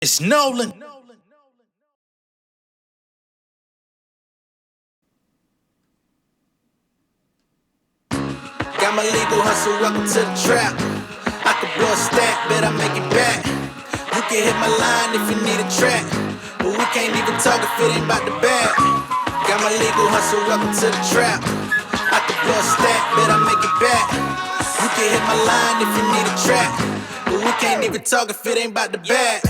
It's Nolan. Got my legal hustle, welcome to the trap. I could blow a stack, bet I make it back. You can hit my line if you need a track, but we can't even talk if it ain't about the bag. Got my legal hustle, welcome to the trap. I could blow a stack, bet I make it back. You can hit my line if you need a track, but we can't even talk if it ain't about the bag.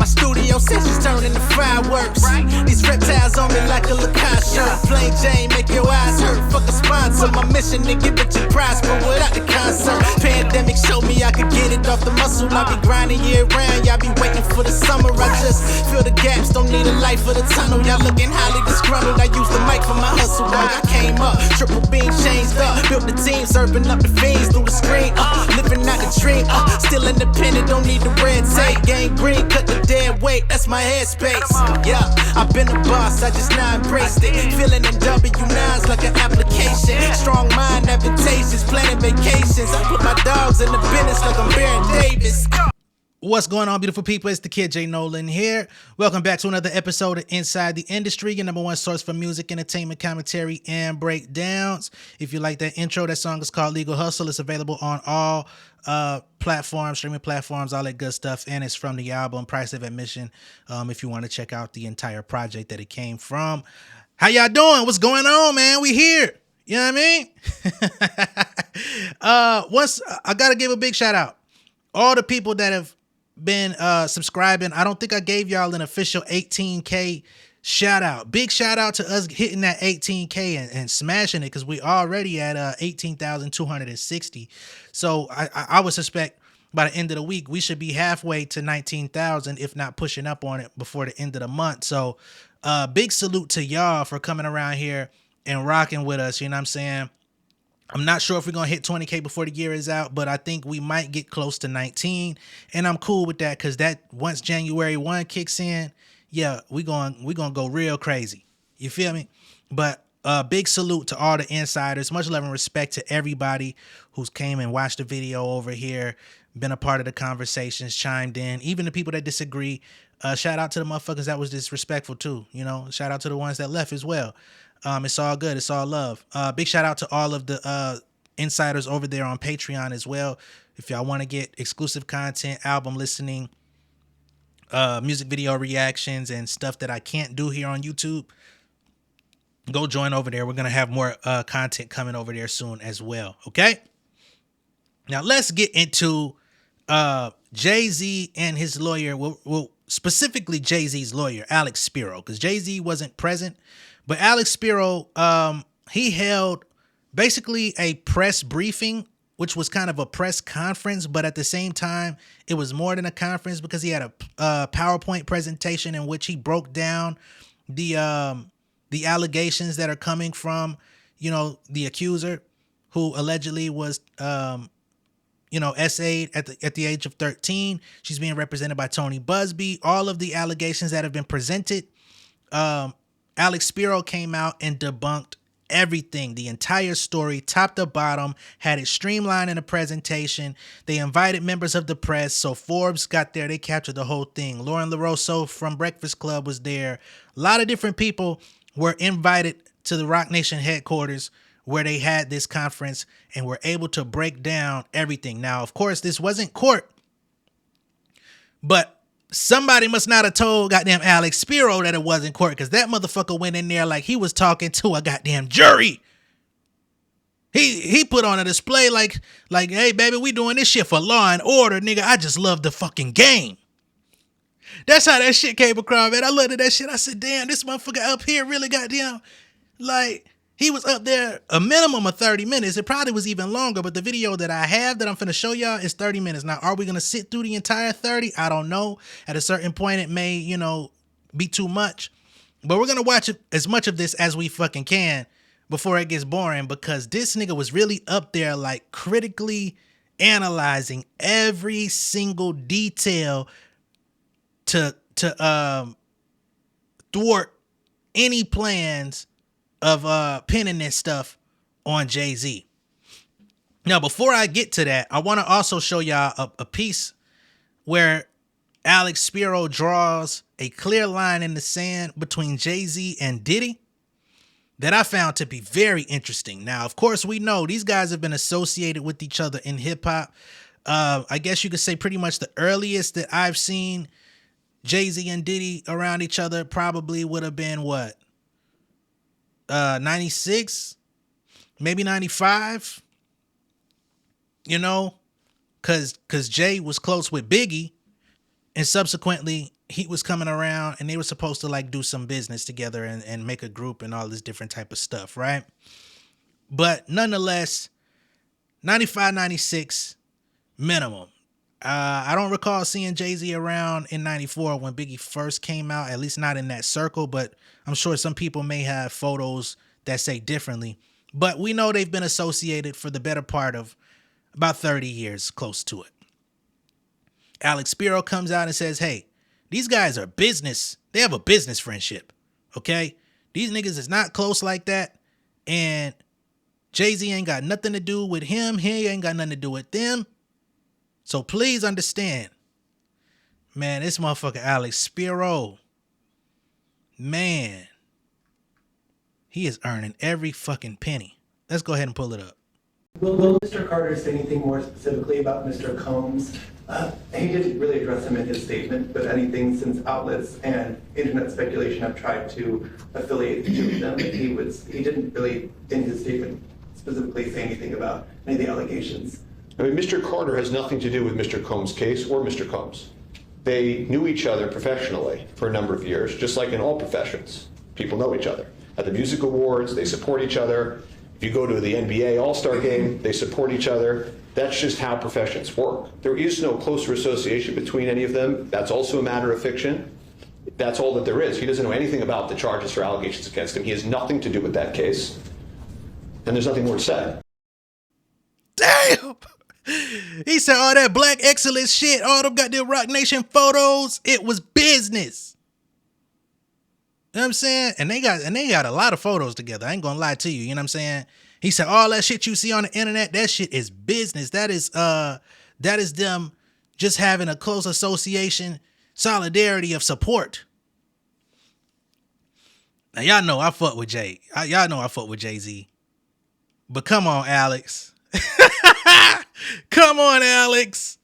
My studio sessions turn into fireworks. These reptiles on me like a Lacoste shirt. Plain Jane make your eyes hurt. Fuck a sponsor. My mission to give it your price, but without the concert. Pandemic showed me I could get it off the muscle. I be grinding year round. Y'all be waiting for the summer. I just fill the gaps. Don't need a light for the tunnel. Y'all looking highly disgruntled. I use the mic for my hustle. Dog, I came up, triple beam changed up. Built the team, serving up the fiends through the screen. Living out the dream. Still independent. Don't need the red tape. Gang green, cut the dead weight, that's my headspace. Yeah, I've been a boss, I just now embraced it. Feeling in W9s like an application. Strong mind, advantageous, planning vacations. I put my dogs in the business like I'm Baron Davis. What's going on, beautiful people? It's the kid J Nolan here. Welcome back to another episode of Inside the Industry, your number one source for music, entertainment, commentary, and breakdowns. If you like that intro, that song is called Legal Hustle. It's available on all platforms, streaming platforms, all that good stuff, and it's from the album Price of Admission. If you want to check out the entire project that it came from. How y'all doing? What's going on, man? We here. You know what I mean? Once I gotta give a big shout out. All the people that have been subscribing. I don't think I gave y'all an official 18K shout out. Big shout out to us hitting that 18K and smashing it, because we already at 18,260. So I would suspect by the end of the week we should be halfway to 19,000, if not pushing up on it before the end of the month. So big salute to y'all for coming around here and rocking with us. You know what I'm saying? I'm not sure if we're going to hit 20K before the year is out, but I think we might get close to 19. And I'm cool with that, because that once January 1 kicks in, yeah, we're going to go real crazy. You feel me? But big salute to all the insiders. Much love and respect to everybody who's came and watched the video over here, been a part of the conversations, chimed in, even the people that disagree. Shout out to the motherfuckers that was disrespectful too. You know, shout out to the ones that left as well. It's all good. It's all love. Big shout out to all of the insiders over there on Patreon as well. If y'all want to get exclusive content, album listening, music video reactions, and stuff that I can't do here on YouTube, go join over there. We're going to have more content coming over there soon as well. Okay? Now let's get into Jay-Z and his lawyer. Well, specifically Jay-Z's lawyer, Alex Spiro, because Jay-Z wasn't present. But Alex Spiro, he held basically a press briefing, which was kind of a press conference, but at the same time, it was more than a conference, because he had a PowerPoint presentation in which he broke down the allegations that are coming from, the accuser, who allegedly was, SA'd at the age of 13. She's being represented by Tony Busby. All of the allegations that have been presented, Alex Spiro came out and debunked everything, the entire story, top to bottom, had it streamlined in a presentation. They invited members of the press. So Forbes got there. They captured the whole thing. Lauren LaRosso from Breakfast Club was there. A lot of different people were invited to the Rock Nation headquarters where they had this conference and were able to break down everything. Now, of course, this wasn't court, but somebody must not have told goddamn Alex Spiro that it wasn't court, because that motherfucker went in there like he was talking to a goddamn jury. He put on a display like, hey, baby, we doing this shit for law and order, nigga. I just love the fucking game. That's how that shit came across, man. I looked at that shit. I said, damn, this motherfucker up here really goddamn, like, he was up there a minimum of 30 minutes. It probably was even longer, but the video that I have that I'm finna show y'all is 30 minutes. Now, are we gonna sit through the entire 30? I don't know. At a certain point, it may, be too much. But we're gonna watch as much of this as we fucking can before it gets boring, because this nigga was really up there, like, critically analyzing every single detail to thwart any plans of pinning this stuff on Jay-Z. Now, before I get to that, I want to also show y'all a piece where Alex Spiro draws a clear line in the sand between Jay-Z and Diddy that I found to be very interesting. Now, of course, we know these guys have been associated with each other in hip hop. I guess you could say pretty much the earliest that I've seen Jay-Z and Diddy around each other probably would have been what? 96, maybe 95. You know, cause Jay was close with Biggie, and subsequently he was coming around and they were supposed to like do some business together and make a group and all this different type of stuff, right? But nonetheless, 95, 96 minimum. I don't recall seeing Jay-Z around in 94 when Biggie first came out, at least not in that circle, but I'm sure some people may have photos that say differently. But we know they've been associated for the better part of about 30 years, close to it. Alex Spiro comes out and says, hey, these guys are business. They have a business friendship, okay? These niggas is not close like that, and Jay-Z ain't got nothing to do with him. He ain't got nothing to do with them. So please understand, man, this motherfucker Alex Spiro, man, he is earning every fucking penny. Let's go ahead and pull it up. Will Mr. Carter say anything more specifically about Mr. Combs? He didn't really address him in his statement, but anything since outlets and internet speculation have tried to affiliate the two of them, he didn't really, in his statement, specifically say anything about any of the allegations. I mean, Mr. Carter has nothing to do with Mr. Combs' case or Mr. Combs. They knew each other professionally for a number of years, just like in all professions. People know each other. At the music awards, they support each other. If you go to the NBA All-Star game, they support each other. That's just how professions work. There is no closer association between any of them. That's also a matter of fiction. That's all that there is. He doesn't know anything about the charges or allegations against him. He has nothing to do with that case. And there's nothing more to say. Damn! He said all that black excellence shit, all them goddamn Rock Nation photos, it was business. You know what I'm saying? And they got a lot of photos together. I ain't gonna lie to you. You know what I'm saying? He said all that shit you see on the internet, that shit is business. That is them just having a close association, solidarity of support. Now y'all know I fuck with Jay. Y'all know I fuck with Jay-Z. But come on, Alex. Come on, Alex.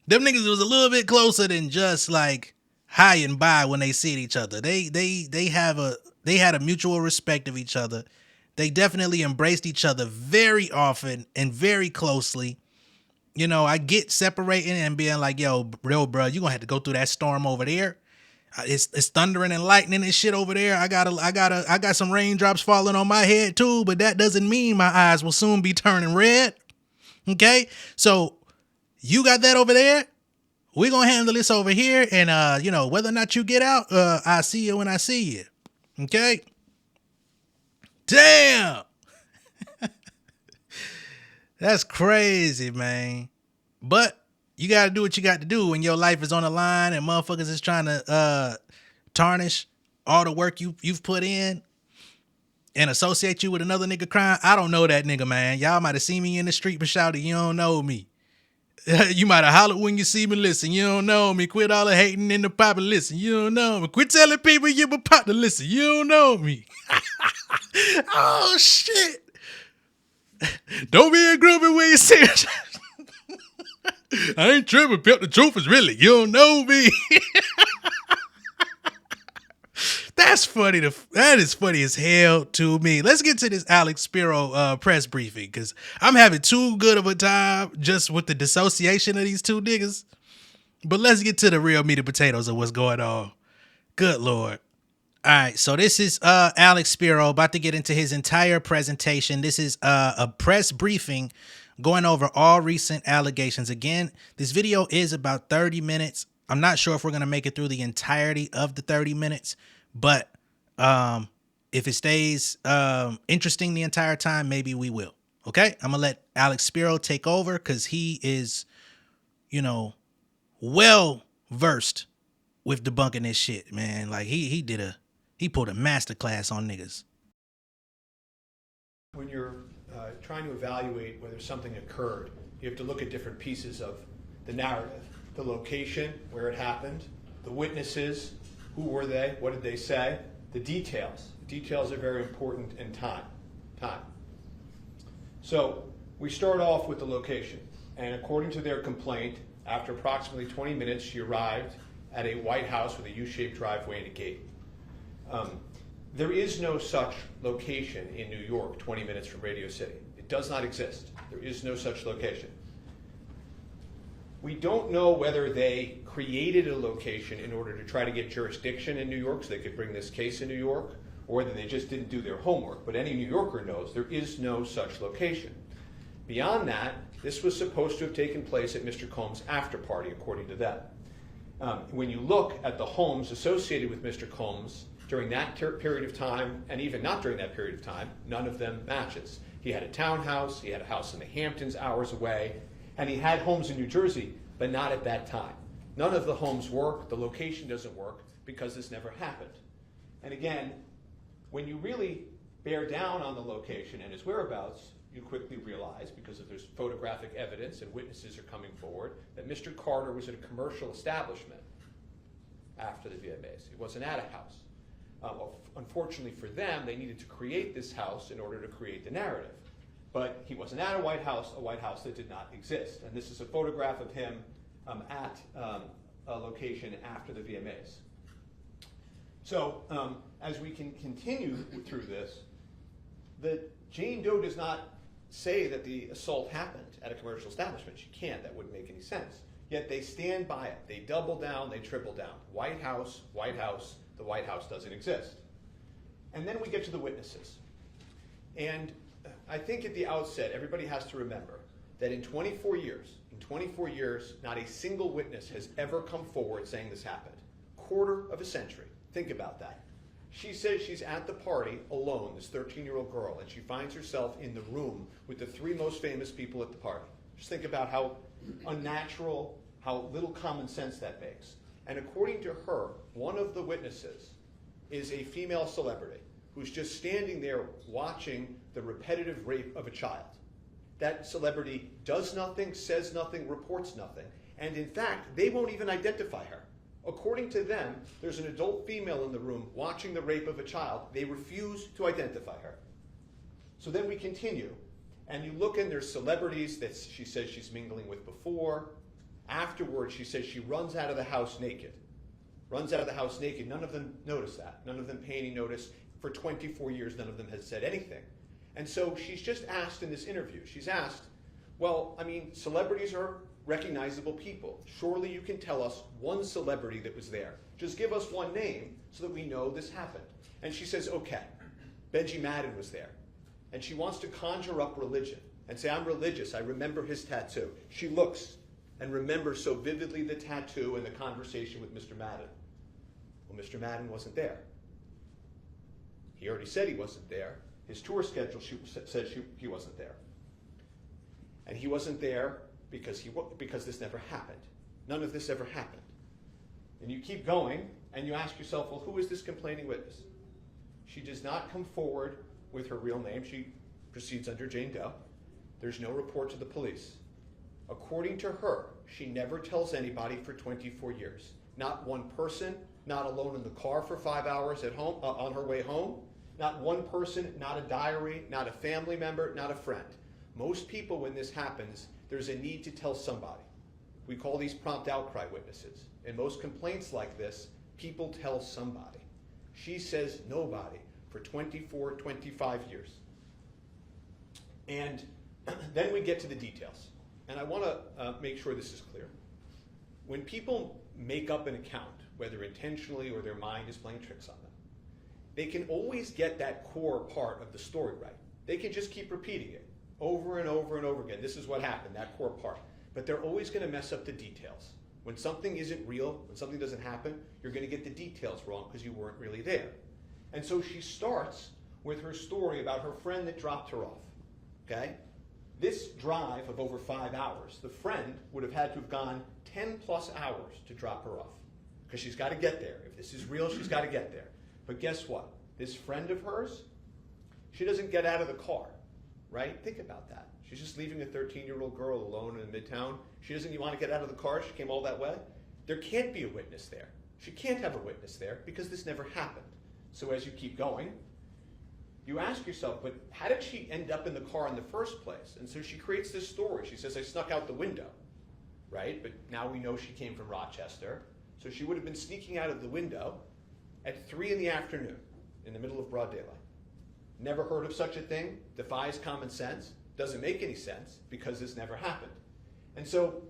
Them niggas was a little bit closer than just like high and by when they see each other. They had a mutual respect of each other. They definitely embraced each other very often and very closely. You know, I get separating and being like, yo, bro, you gonna have to go through that storm over there. It's thundering and lightning and shit over there. I got some raindrops falling on my head too, but that doesn't mean my eyes will soon be turning red. Okay, so you got that over there. We're gonna handle this over here, and you know, whether or not you get out, I see you when I see you. Okay. Damn. That's crazy, man. But you gotta do what you got to do when your life is on the line and motherfuckers is trying to tarnish all the work you've put in and associate you with another nigga crying. I don't know that nigga, man. Y'all might have seen me in the street but shouted, you don't know me. You might have hollered when you see me. Listen, you don't know me. Quit all the hating in the pop and listen, you don't know me. Quit telling people you my partner. Listen, you don't know me. Oh shit. Don't be a groupie when you see it. I ain't tripping, Pip. The truth is really, you don't know me. That's funny. That is funny as hell to me. Let's get to this Alex Spiro press briefing, because I'm having too good of a time just with the dissociation of these two niggas. But let's get to the real meat and potatoes of what's going on. Good Lord. All right, so this is Alex Spiro about to get into his entire presentation. This is a press briefing going over all recent allegations. Again, this video is about 30 minutes. I'm not sure if we're going to make it through the entirety of the 30 minutes, but if it stays interesting the entire time, maybe we will. Okay, I'm going to let Alex Spiro take over because he is, you know, well versed with debunking this shit, man. Like he pulled a masterclass on niggas. When you're trying to evaluate whether something occurred, you have to look at different pieces of the narrative. the location, where it happened, the witnesses, who were they, what did they say, the details. The details are very important in time. So we start off with the location, and according to their complaint, after approximately 20 minutes, she arrived at a White House with a U-shaped driveway and a gate. There is no such location in New York 20 minutes from Radio City. It does not exist. There is no such location. We don't know whether they created a location in order to try to get jurisdiction in New York so they could bring this case in New York, or whether they just didn't do their homework. But any New Yorker knows there is no such location. Beyond that, this was supposed to have taken place at Mr. Combs' after party, according to them. When you look at the homes associated with Mr. Combs during that period of time, and even not during that period of time, none of them matches. He had a townhouse, he had a house in the Hamptons hours away, and he had homes in New Jersey, but not at that time. None of the homes work, the location doesn't work, because this never happened. And again, when you really bear down on the location and his whereabouts, you quickly realize, because if there's photographic evidence and witnesses are coming forward, that Mr. Carter was at a commercial establishment after the VMAs. He wasn't at a house. Unfortunately for them, they needed to create this house in order to create the narrative. But he wasn't at a White House that did not exist. And this is a photograph of him at a location after the VMAs. So as we can continue through this, Jane Doe does not say that the assault happened at a commercial establishment. She can't. That wouldn't make any sense. Yet they stand by it. They double down. They triple down. White House, White House. The White House doesn't exist. And then we get to the witnesses. And I think at the outset, everybody has to remember that in 24 years, not a single witness has ever come forward saying this happened. Quarter of a century. Think about that. She says she's at the party alone, this 13-year-old girl, and she finds herself in the room with the three most famous people at the party. Just think about how unnatural, how little common sense that makes. And according to her, one of the witnesses is a female celebrity who's just standing there watching the repetitive rape of a child. That celebrity does nothing, says nothing, reports nothing. And in fact, they won't even identify her. According to them, there's an adult female in the room watching the rape of a child. They refuse to identify her. So then we continue, and you look and there's celebrities that she says she's mingling with before. Afterwards, she says she runs out of the house naked. Runs out of the house naked. None of them notice that. None of them pay any notice. For 24 years, none of them has said anything. And so she's just asked in this interview, she's asked, well, I mean, celebrities are recognizable people. Surely you can tell us one celebrity that was there. Just give us one name so that we know this happened. And she says, okay, Benji Madden was there. And she wants to conjure up religion and say, I'm religious, I remember his tattoo. She looks and remembers so vividly the tattoo and the conversation with Mr. Madden. Well, Mr. Madden wasn't there. He already said he wasn't there. His tour schedule said he wasn't there. And he wasn't there because this never happened. None of this ever happened. And you keep going, and you ask yourself, well, who is this complaining witness? She does not come forward with her real name. She proceeds under Jane Doe. There's no report to the police. According to her, she never tells anybody for 24 years. Not one person, not alone in the car for 5 hours at home, on her way home. Not one person, not a diary, not a family member, not a friend. Most people, when this happens, there's a need to tell somebody. We call these prompt outcry witnesses. In most complaints like this, people tell somebody. She says nobody for 24, 25 years. And then we get to the details. And I want to make sure this is clear. When people make up an account, whether intentionally or their mind is playing tricks on them, they can always get that core part of the story right. They can just keep repeating it over and over and over again. This is what happened, that core part. But they're always going to mess up the details. When something isn't real, when something doesn't happen, you're going to get the details wrong because you weren't really there. And so she starts with her story about her friend that dropped her off. Okay? This drive of over 5 hours, the friend would have had to have gone 10 plus hours to drop her off because she's got to get there. If this is real, she's got to get there. But guess what? This friend of hers, she doesn't get out of the car, right? Think about that. She's just leaving a 13-year-old girl alone in Midtown. She doesn't want to get out of the car. She came all that way. There can't be a witness there. She can't have a witness there because this never happened. So as you keep going, you ask yourself, but how did she end up in the car in the first place? And so she creates this story. She says, I snuck out the window, right? But now we know she came from Rochester. So she would have been sneaking out of the window at 3 in the afternoon in the middle of broad daylight. Never heard of such a thing, defies common sense, doesn't make any sense because this never happened. And so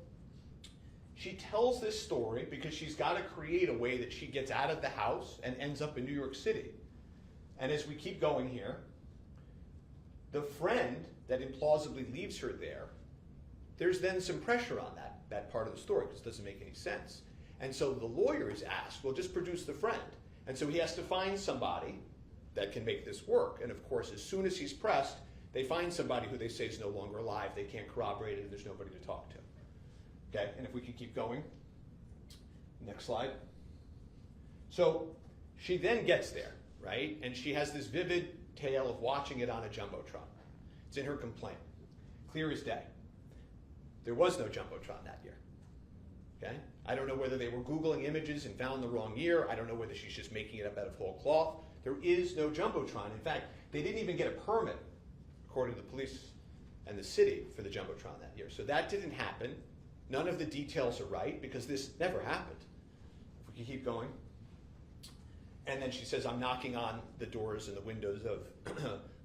she tells this story because she's got to create a way that she gets out of the house and ends up in New York City. And as we keep going here, the friend that implausibly leaves her there, there's then some pressure on that part of the story because it doesn't make any sense. And so the lawyer is asked, well, just produce the friend. And so he has to find somebody that can make this work. And of course, as soon as he's pressed, they find somebody who they say is no longer alive. They can't corroborate it, and there's nobody to talk to. Okay, and if we can keep going. Next slide. So she then gets there, right? And she has this vivid tale of watching it on a Jumbotron. It's in her complaint. Clear as day. There was no Jumbotron that year. Okay? I don't know whether they were Googling images and found the wrong year. I don't know whether she's just making it up out of whole cloth. There is no Jumbotron. In fact, they didn't even get a permit, according to the police and the city, for the Jumbotron that year. So that didn't happen. None of the details are right because this never happened. If we can keep going. And then she says, I'm knocking on the doors and the windows of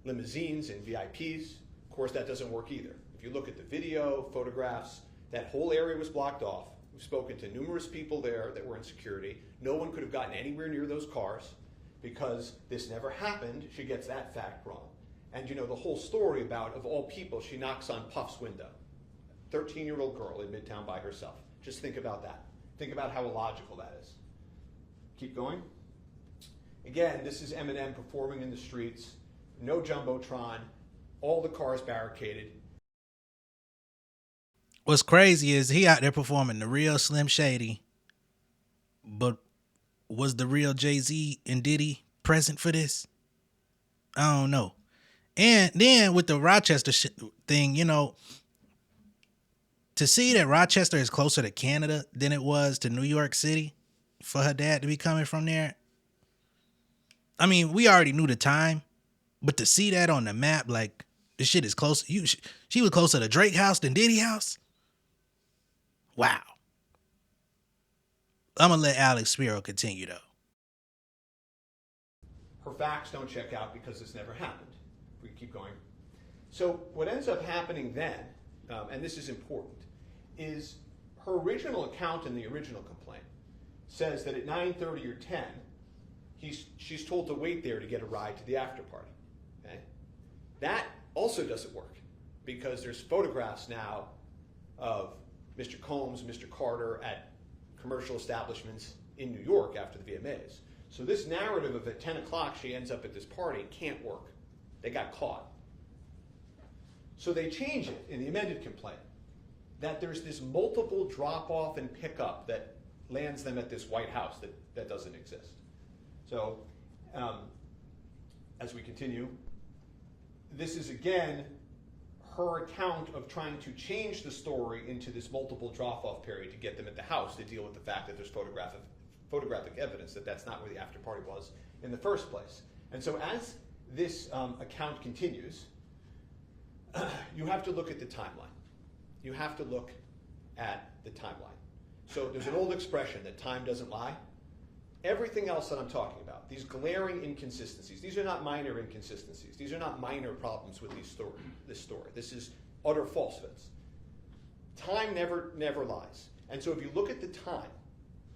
limousines and VIPs. Of course, that doesn't work either. If you look at the video, photographs, that whole area was blocked off. We've spoken to numerous people there that were in security. No one could have gotten anywhere near those cars because this never happened. She gets that fact wrong. And you know, the whole story about, of all people, she knocks on Puff's window. 13-year-old girl in Midtown by herself. Just think about that. Think about how illogical that is. Keep going. Again, this is Eminem performing in the streets. No Jumbotron. All the cars barricaded. What's crazy is he out there performing the real Slim Shady, but was the real Jay-Z and Diddy present for this? I don't know. And then with the Rochester thing, you know, to see that Rochester is closer to Canada than it was to New York City for her dad to be coming from there. I mean, we already knew the time, but to see that on the map, like, this shit is close. She was closer to Drake house than Diddy house. Wow. I'm going to let Alex Spiro continue, though. Her facts don't check out because this never happened. If we keep going. So what ends up happening then, and this is important, is her original account in the original complaint says that at 9:30 or 10, she's told to wait there to get a ride to the after party. Okay? That also doesn't work because there's photographs now of Mr. Combs, Mr. Carter at commercial establishments in New York after the VMAs. So this narrative of at 10 o'clock she ends up at this party can't work. They got caught. So they change it in the amended complaint that there's this multiple drop-off and pickup that lands them at this White House that doesn't exist. So as we continue, this is again her account of trying to change the story into this multiple drop-off period to get them at the house to deal with the fact that there's photographic evidence that that's not where the after party was in the first place. And so as this account continues, you have to look at the timeline. You have to look at the timeline. So there's an old expression that time doesn't lie. Everything else that I'm talking about, these glaring inconsistencies, these are not minor inconsistencies. These are not minor problems with this story. This is utter falsehoods. Time never lies. And so if you look at the time,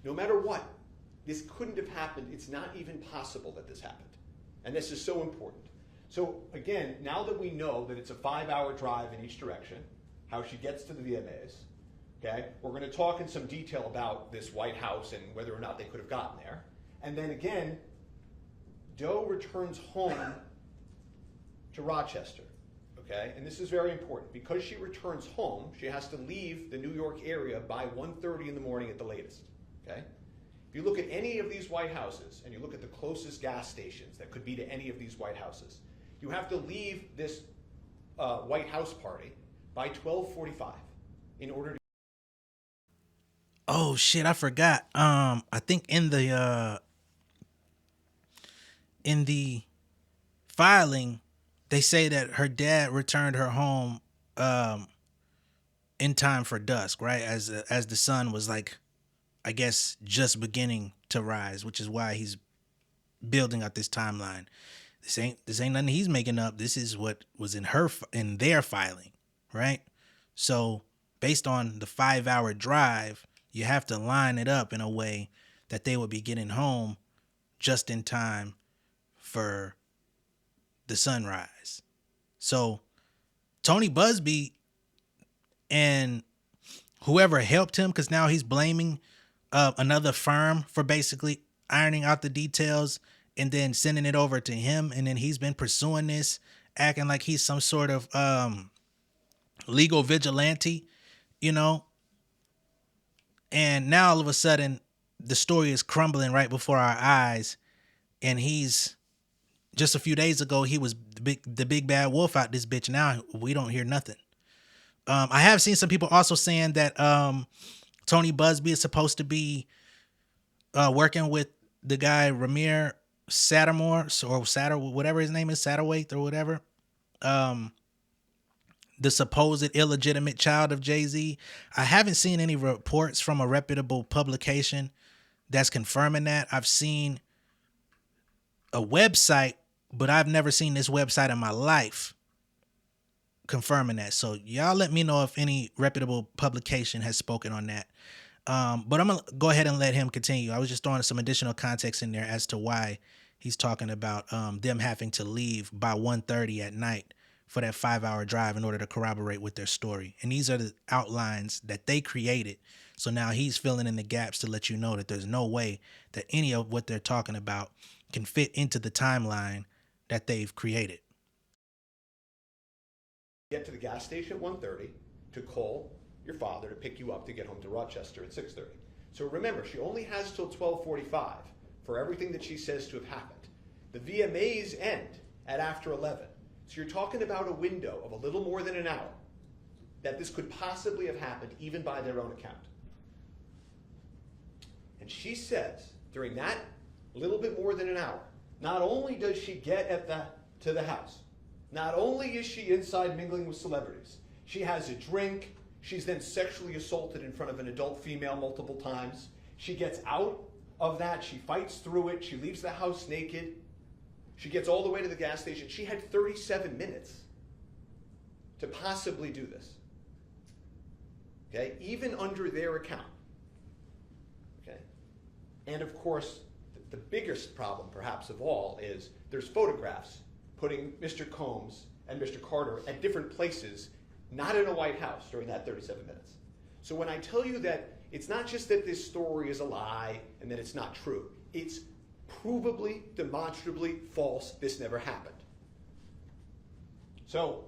no matter what, this couldn't have happened. It's not even possible that this happened. And this is so important. So again, now that we know that it's a 5-hour drive in each direction, how she gets to the VMAs, okay, we're going to talk in some detail about this White House and whether or not they could have gotten there. And then again, Doe returns home to Rochester, okay? And this is very important. Because she returns home, she has to leave the New York area by 1:30 in the morning at the latest, okay? If you look at any of these White Houses and you look at the closest gas stations that could be to any of these White Houses, you have to leave this White House party by 12:45 in order to... Oh shit, I forgot. I think in the filing, they say that her dad returned her home in time for dusk, right? As the sun was like, I guess, just beginning to rise, which is why he's building up this timeline. This ain't nothing he's making up. This is what was in their filing, right? So based on the 5-hour drive, you have to line it up in a way that they would be getting home just in time for the sunrise. So Tony Busby and whoever helped him, because now he's blaming another firm for basically ironing out the details and then sending it over to him, and then he's been pursuing this, acting like he's some sort of legal vigilante, you know. And now all of a sudden the story is crumbling right before our eyes, and he's just a few days ago he was the big bad wolf out this bitch. Now we don't hear nothing. I have seen some people also saying that Tony Busby is supposed to be working with the guy Ramir Sattermore or whatever his name is, Satterwaite or whatever. The supposed illegitimate child of Jay-Z. I haven't seen any reports from a reputable publication that's confirming that. I've seen a website, but I've never seen this website in my life confirming that. So y'all let me know if any reputable publication has spoken on that. But I'm gonna go ahead and let him continue. I was just throwing some additional context in there as to why he's talking about them having to leave by 1:30 at night for that 5-hour drive in order to corroborate with their story. And these are the outlines that they created. So now he's filling in the gaps to let you know that there's no way that any of what they're talking about can fit into the timeline that they've created. Get to the gas station at 1:30 to call your father to pick you up to get home to Rochester at 6:30. So remember, she only has till 12:45 for everything that she says to have happened. The VMAs end at after 11. So you're talking about a window of a little more than an hour that this could possibly have happened even by their own account. And she says during that little bit more than an hour, not only does she get to the house, not only is she inside mingling with celebrities, she has a drink, she's then sexually assaulted in front of an adult female multiple times. She gets out of that, she fights through it, she leaves the house naked, she gets all the way to the gas station. She had 37 minutes to possibly do this. Okay, even under their account. Okay, and of course, the biggest problem perhaps of all is there's photographs putting Mr. Combs and Mr. Carter at different places, not in a White House during that 37 minutes. So when I tell you that it's not just that this story is a lie and that it's not true, it's provably, demonstrably false. This never happened. So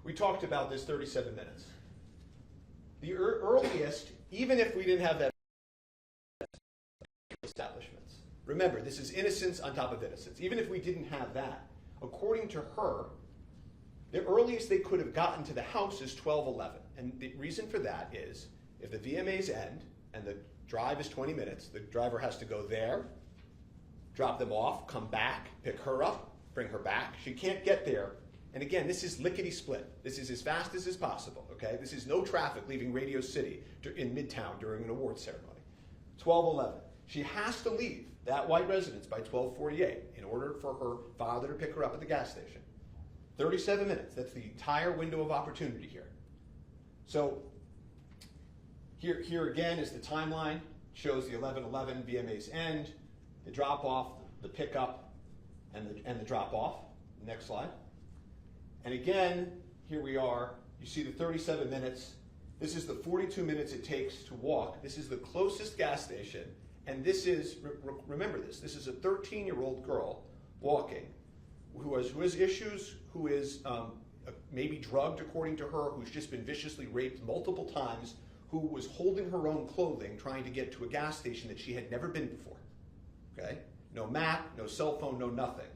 we talked about this 37 minutes. The earliest, even if we didn't have that establishments. Remember, this is innocence on top of innocence. Even if we didn't have that, according to her, the earliest they could have gotten to the house is 12:11. And the reason for that is if the VMAs end and the drive is 20 minutes, the driver has to go there, drop them off, come back, pick her up, bring her back. She can't get there. And again, this is lickety-split. This is as fast as is possible, okay? This is no traffic leaving Radio City in Midtown during an award ceremony. 12:11. She has to leave that white residence by 12:48 in order for her father to pick her up at the gas station. 37 minutes. That's the entire window of opportunity here. So here again is the timeline. Shows the 11:11 VMAs end, the drop-off, the pickup, and the drop-off. Next slide. And again, here we are. You see the 37 minutes. This is the 42 minutes it takes to walk. This is the closest gas station. And this is, remember this is a 13-year-old girl walking who has issues, who is maybe drugged according to her, who's just been viciously raped multiple times, who was holding her own clothing trying to get to a gas station that she had never been before. Okay? No map, no cell phone, no nothing.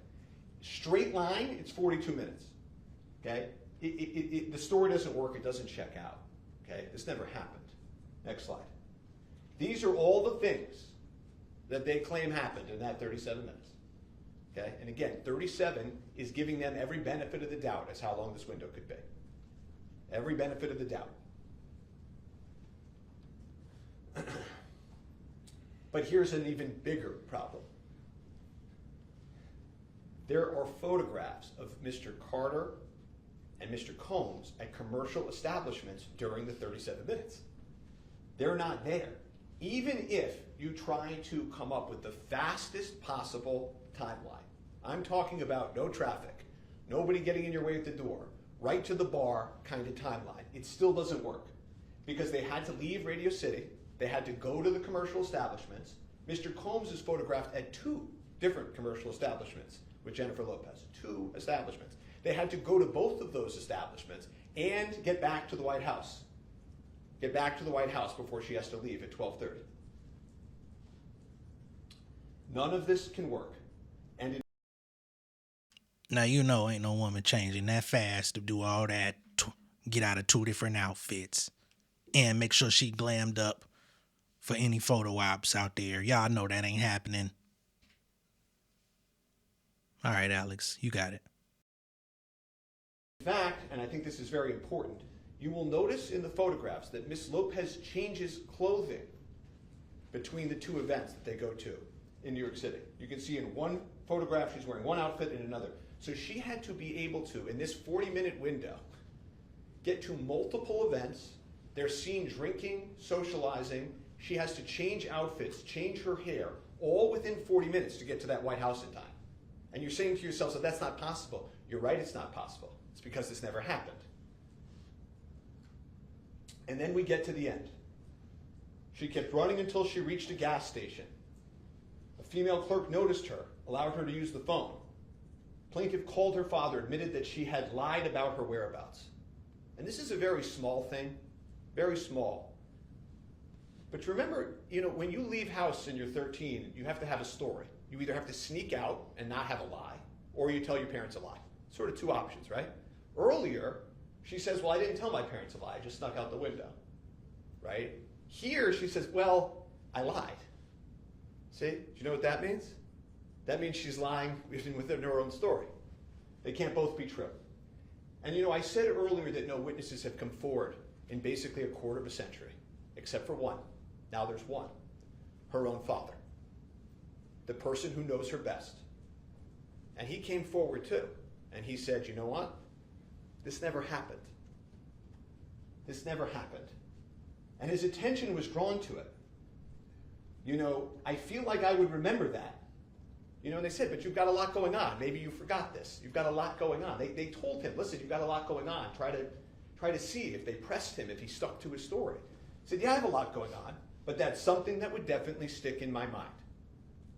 Straight line, it's 42 minutes. Okay? the story doesn't work, it doesn't check out. Okay, this never happened. Next slide. These are all the things that they claim happened in that 37 minutes. Okay, and again, 37 is giving them every benefit of the doubt as how long this window could be. Every benefit of the doubt. But here's an even bigger problem. There are photographs of Mr. Carter and Mr. Combs at commercial establishments during the 37 minutes. They're not there. Even if you try to come up with the fastest possible timeline, I'm talking about no traffic, nobody getting in your way at the door, right to the bar kind of timeline, it still doesn't work. Because they had to leave Radio City, they had to go to the commercial establishments. Mr. Combs is photographed at 2 different commercial establishments with Jennifer Lopez, 2 establishments. They had to go to both of those establishments and get back to the White House. Get back to the White House before she has to leave at 12:30. None of this can work. And Now, you know, ain't no woman changing that fast to do all that, get out of 2 different outfits, and make sure she glammed up for any photo ops out there. Y'all know that ain't happening. All right, Alex, you got it. in fact, and I think this is very important, you will notice in the photographs that Miss Lopez changes clothing between the 2 events that they go to in New York City. You can see in one photograph she's wearing one outfit and another. So she had to be able to, in this 40-minute window, get to multiple events. They're seen drinking, socializing. She has to change outfits, change her hair, all within 40 minutes to get to that White House in time. And you're saying to yourself, so that's not possible. You're right, it's not possible. It's because this never happened. And then we get to the end. She kept running until she reached a gas station. A female clerk noticed her, allowed her to use the phone. Plaintiff called her father, admitted that she had lied about her whereabouts. And this is a very small thing, very small. But remember, when you leave house and you're 13, you have to have a story. You either have to sneak out and not have a lie, or you tell your parents a lie. Sort of 2 options, right? Earlier, she says, well, I didn't tell my parents a lie, I just snuck out the window, right? Here, she says, well, I lied. See, do you know what that means? That means she's lying even within her own story. They can't both be true. And I said earlier that no witnesses have come forward in basically a quarter of a century, except for one. Now there's one, her own father, the person who knows her best. And he came forward too, and he said, you know what? This never happened. This never happened. And his attention was drawn to it. I feel like I would remember that. And they said, but you've got a lot going on. Maybe you forgot this. You've got a lot going on. They told him, listen, you've got a lot going on. Try to see if they pressed him, if he stuck to his story. He said, yeah, I have a lot going on, but that's something that would definitely stick in my mind.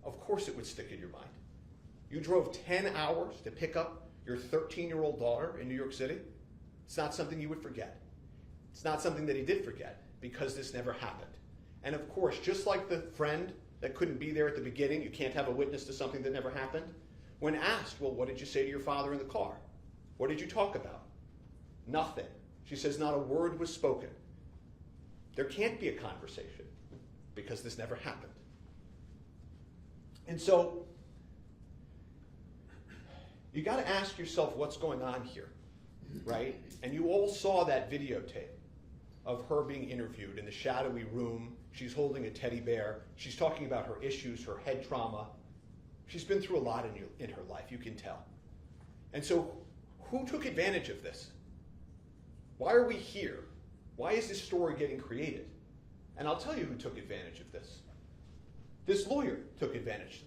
Of course it would stick in your mind. You drove 10 hours to pick up your 13-year-old daughter in New York City. It's not something you would forget. It's not something that he did forget because this never happened. And of course, just like the friend that couldn't be there at the beginning, you can't have a witness to something that never happened. When asked, well, what did you say to your father in the car? What did you talk about? Nothing. She says not a word was spoken. There can't be a conversation because this never happened. And so, you got to ask yourself what's going on here, right? And you all saw that videotape of her being interviewed in the shadowy room. She's holding a teddy bear. She's talking about her issues, her head trauma. She's been through a lot in her life, you can tell. And so, who took advantage of this? Why are we here? Why is this story getting created? And I'll tell you who took advantage of this. This lawyer took advantage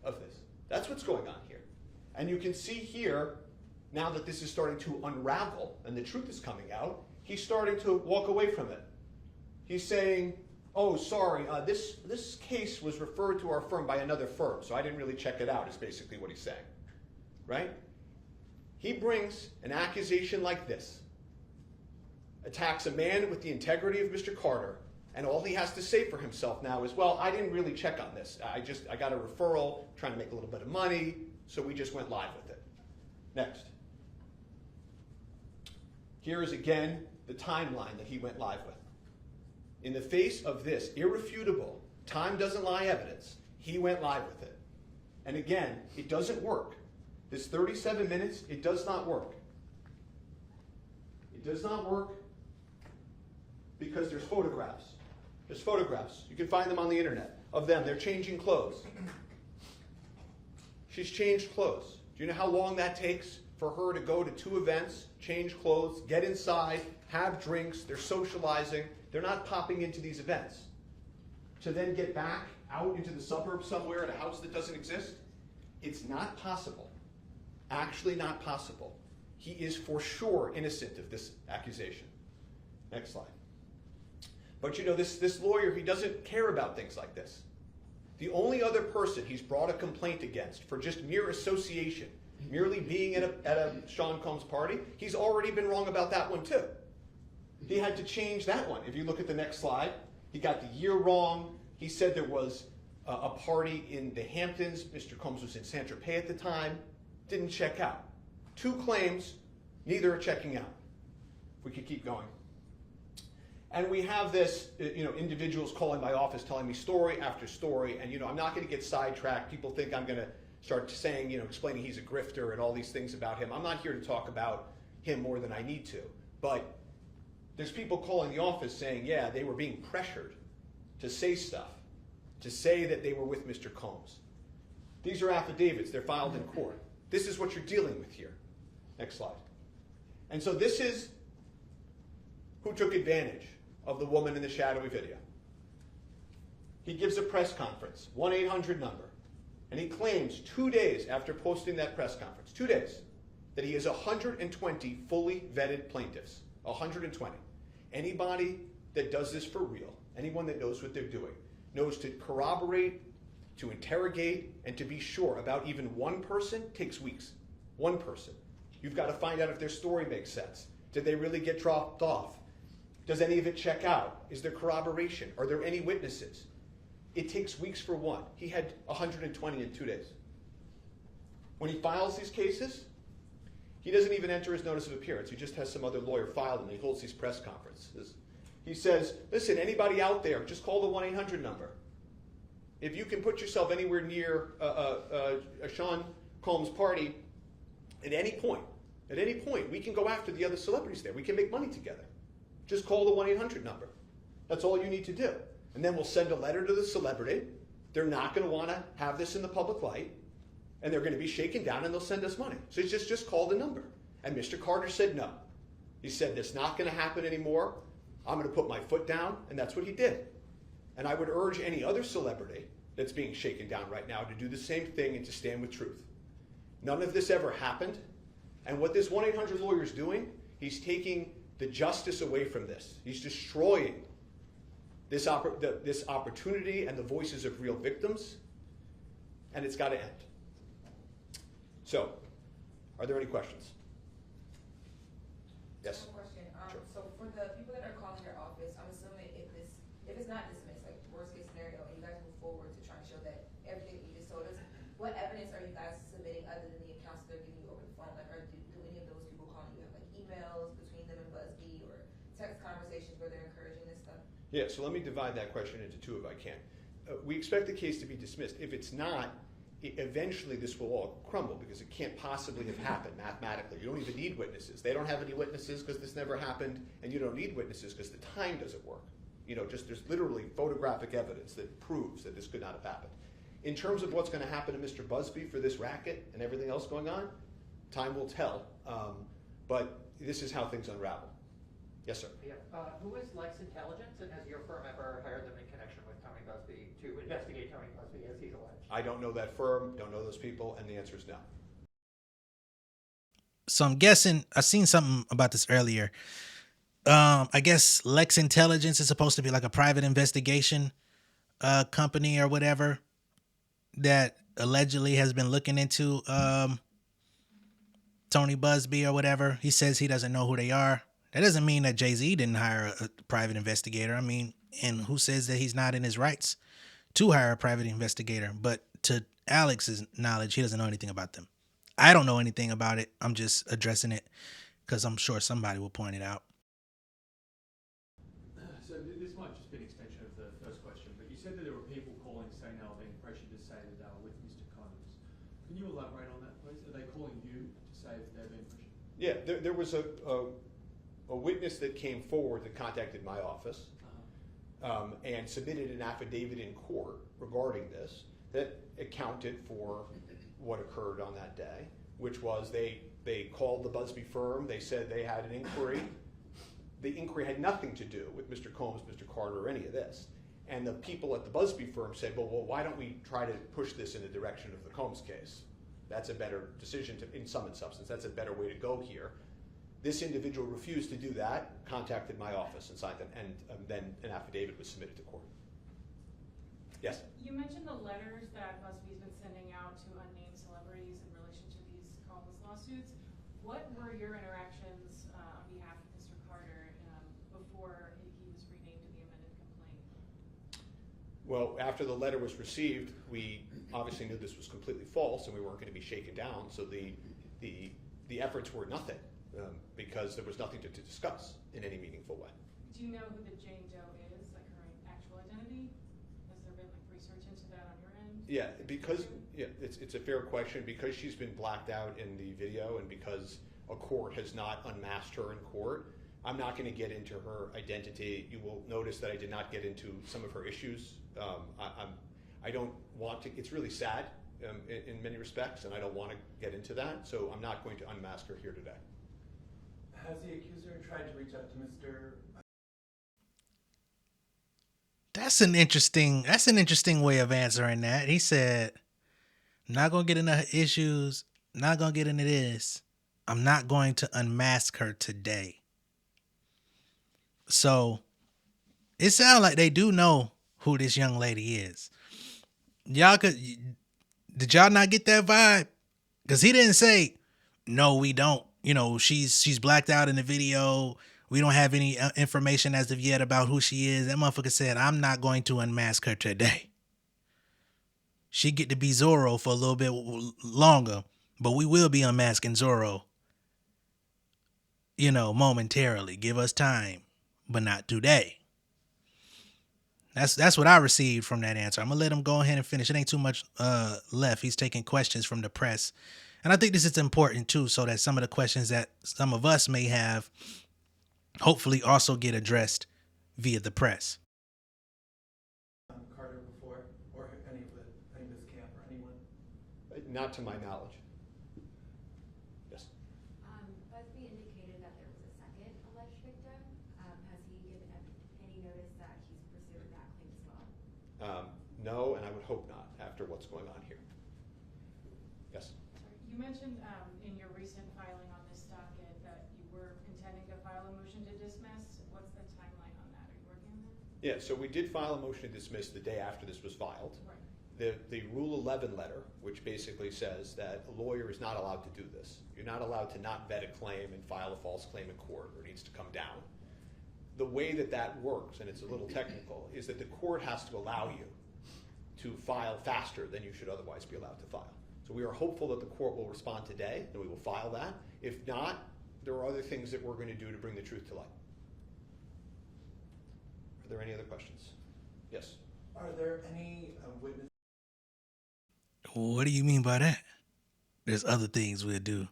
of this. That's what's going on here. And you can see here, now that this is starting to unravel and the truth is coming out, he's starting to walk away from it. He's saying, oh, sorry, this case was referred to our firm by another firm, so I didn't really check it out, is basically what he's saying, right? He brings an accusation like this, attacks a man with the integrity of Mr. Carter, and all he has to say for himself now is, well, I didn't really check on this. I got a referral, trying to make a little bit of money, so we just went live with it. Next. Here is again the timeline that he went live with. In the face of this irrefutable, time doesn't lie evidence, he went live with it. And again, it doesn't work. This 37 minutes, it does not work. It does not work because there's photographs. There's photographs. You can find them on the internet of them. They're changing clothes. She's changed clothes. Do you know how long that takes for her to go to 2 events, change clothes, get inside, have drinks, they're socializing, they're not popping into these events. To then get back out into the suburbs somewhere at a house that doesn't exist? It's not possible. Actually not possible. He is for sure innocent of this accusation. Next slide. But you know, this lawyer, he doesn't care about things like this. The only other person he's brought a complaint against for just mere association, merely being at a Sean Combs party, he's already been wrong about that one too. He had to change that one. If you look at the next slide, he got the year wrong. He said there was a party in the Hamptons. Mr. Combs was in Saint-Tropez at the time. Didn't check out. 2 claims, neither are checking out. If we could keep going. And we have this, individuals calling my office, telling me story after story, and I'm not going to get sidetracked. People think I'm going to start saying, explaining he's a grifter and all these things about him. I'm not here to talk about him more than I need to. But there's people calling the office saying, yeah, they were being pressured to say stuff, to say that they were with Mr. Combs. These are affidavits. They're filed in court. This is what you're dealing with here. Next slide. And so this is who took advantage of the woman in the shadowy video. He gives a press conference, 1-800 number, and he claims 2 days after posting that press conference, 2 days, that he has 120 fully vetted plaintiffs. 120. Anybody that does this for real, anyone that knows what they're doing, knows to corroborate, to interrogate, and to be sure about even one person takes weeks. One person. You've got to find out if their story makes sense. Did they really get dropped off? Does any of it check out? Is there corroboration? Are there any witnesses? It takes weeks for one. He had 120 in 2 days. When he files these cases, he doesn't even enter his notice of appearance. He just has some other lawyer file them. He holds these press conferences. He says, listen, anybody out there, just call the 1-800 number. If you can put yourself anywhere near a Sean Combs party at any point, we can go after the other celebrities there. We can make money together. Just call the 1-800 number. That's all you need to do. And then we'll send a letter to the celebrity. They're not going to want to have this in the public light. And they're going to be shaken down and they'll send us money. So he's just call the number. And Mr. Carter said no. He said, that's not going to happen anymore. I'm going to put my foot down. And that's what he did. And I would urge any other celebrity that's being shaken down right now to do the same thing and to stand with truth. None of this ever happened. And what this 1-800 lawyer is doing, he's taking the justice away from this. He's destroying this opportunity and the voices of real victims, and it's got to end. So, are there any questions? Yes? One question. Sure. So for the people that are calling your office, I'm assuming if it's not dismissed, like worst case scenario, and you guys move forward to try and show that everything that you just told us, what evidence are you guys submitting other than the accounts they're giving you over the phone? Like, do any of those people calling you have like emails between them and BuzzFeed or text conversations where they're encouraging this stuff? Yeah, so let me divide that question into 2 if I can. We expect the case to be dismissed. If it's not, eventually this will all crumble because it can't possibly have happened mathematically. You don't even need witnesses. They don't have any witnesses because this never happened, and you don't need witnesses because the time doesn't work. There's literally photographic evidence that proves that this could not have happened. In terms of what's going to happen to Mr. Busby for this racket and everything else going on, time will tell. But this is how things unravel. Yes, sir. Yeah. Who is Lex Intelligence, and has your firm ever hired them in connection with Tony Busby to investigate Tony Busby as he's alleged? I don't know that firm, don't know those people, and the answer is no. So I'm guessing I seen something about this earlier. I guess Lex Intelligence is supposed to be like a private investigation company or whatever that allegedly has been looking into Tony Busby or whatever. He says he doesn't know who they are. That doesn't mean that Jay-Z didn't hire a private investigator. I mean, and who says that he's not in his rights to hire a private investigator? But to Alex's knowledge, he doesn't know anything about them. I don't know anything about it. I'm just addressing it. because I'm sure somebody will point it out. So this might just be an extension of the first question, but you said that there were people calling saying they were being pressured to say that they were with Mr. Combs. Can you elaborate on that, please? Are they calling you to say that they're being pressured? Yeah, there was a witness that came forward that contacted my office and submitted an affidavit in court regarding this that accounted for what occurred on that day, which was they called the Busby firm. They said they had an inquiry. The inquiry had nothing to do with Mr. Combs, Mr. Carter, or any of this. And the people at the Busby firm said, well, why don't we try to push this in the direction of the Combs case? That's a better decision in sum and substance. That's a better way to go here. This individual refused to do that, contacted my office and signed it, and then an affidavit was submitted to court. Yes? You mentioned the letters that Busby's been sending out to unnamed celebrities in relation to these Combs lawsuits. What were your interactions on behalf of Mr. Carter before he was renamed in the amended complaint? Well, after the letter was received, we obviously knew this was completely false and we weren't going to be shaken down, so the efforts were nothing because there was nothing to discuss in any meaningful way. Do you know who the Jane Doe is, like her actual identity? Has there been like research into that on your end? Yeah, because it's a fair question. Because she's been blacked out in the video and because a court has not unmasked her in court, I'm not going to get into her identity. You will notice that I did not get into some of her issues. I don't want to. It's really sad in many respects, and I don't want to get into that. So I'm not going to unmask her here today. Has the accuser tried to reach out to Mr. That's an interesting way of answering that. He said, not gonna get into her issues, not gonna get into this. I'm not going to unmask her today. So it sounds like they do know who this young lady is. Did y'all not get that vibe? Because he didn't say, no, we don't. You know, she's blacked out in the video. We don't have any information as of yet about who she is. That motherfucker said, I'm not going to unmask her today. She get to be Zorro for a little bit longer, but we will be unmasking Zorro, momentarily. Give us time, but not today. That's what I received from that answer. I'm going to let him go ahead and finish. It ain't too much left. He's taking questions from the press. And I think this is important, too, so that some of the questions that some of us may have hopefully also get addressed via the press. Carter before, or any of his camp or anyone? Not to my knowledge. Yes. Busby indicated that there was a second alleged victim. Has he given any notice that he's pursuing that claim as well? No, and I would hope not after what's going on here. Yes. You mentioned in your recent filing on this docket that you were intending to file a motion to dismiss. What's the timeline on that? Are you working on that? Yeah, so we did file a motion to dismiss the day after this was filed. Right. The Rule 11 letter, which basically says that a lawyer is not allowed to do this. You're not allowed to not vet a claim and file a false claim in court, or it needs to come down. The way that works, and it's a little technical, is that the court has to allow you to file faster than you should otherwise be allowed to file. So we are hopeful that the court will respond today, and we will file that. If not, there are other things that we're going to do to bring the truth to light. Are there any other questions? Yes. Are there any witnesses? What do you mean by that? There's other things we'll do.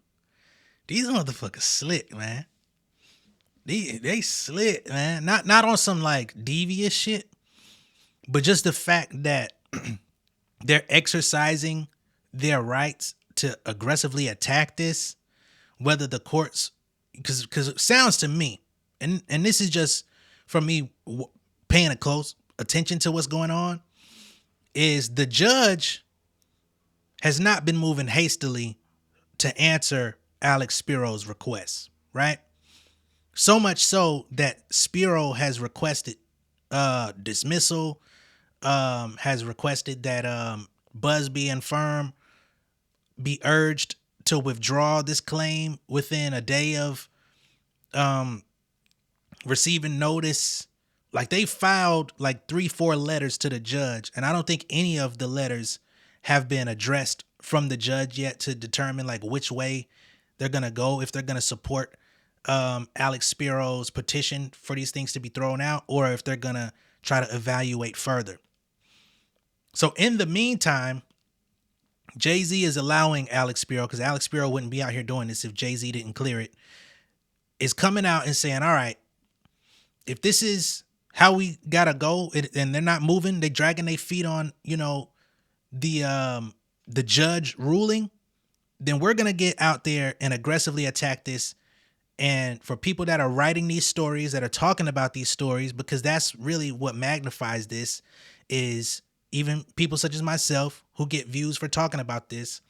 These motherfuckers slick, man. They slick, man. Not on some like devious shit, but just the fact that they're exercising their rights to aggressively attack this, whether the courts, because it sounds to me, and this is just from me paying a close attention to what's going on, is the judge has not been moving hastily to answer Alex Spiro's requests, right? So much so that Spiro has requested dismissal, has requested that Busby and firm be urged to withdraw this claim within a day of receiving notice. Like, they filed like 3-4 letters to the judge, and I don't think any of the letters have been addressed from the judge yet to determine like which way they're gonna go, if they're gonna support Alex Spiro's petition for these things to be thrown out, or if they're gonna try to evaluate further. So in the meantime, Jay-Z is allowing Alex Spiro, because Alex Spiro wouldn't be out here doing this if Jay-Z didn't clear it, is coming out and saying, all right, if this is how we gotta go, and they're not moving, they dragging their feet on, the judge ruling, then we're gonna get out there and aggressively attack this. And for people that are writing these stories, that are talking about these stories, because that's really what magnifies this, is even people such as myself who get views for talking about this.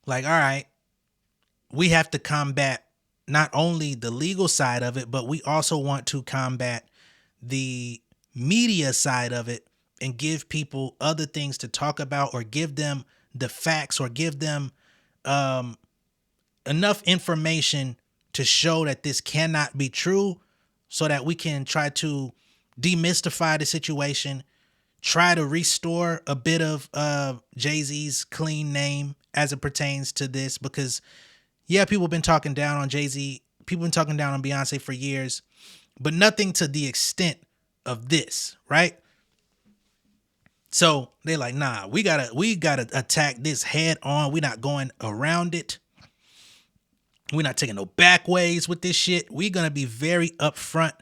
Like, all right, we have to combat not only the legal side of it, but we also want to combat the media side of it and give people other things to talk about, or give them the facts, or give them enough information to show that this cannot be true, so that we can try to demystify the situation, try to restore a bit of Jay-Z's clean name as it pertains to this. Because yeah, people have been talking down on Jay-Z, people have been talking down on Beyonce for years, but nothing to the extent of this, right? So they're like, nah, we gotta attack this head on. We're not going around it. We're not taking no back ways with this shit. We're gonna be very upfront.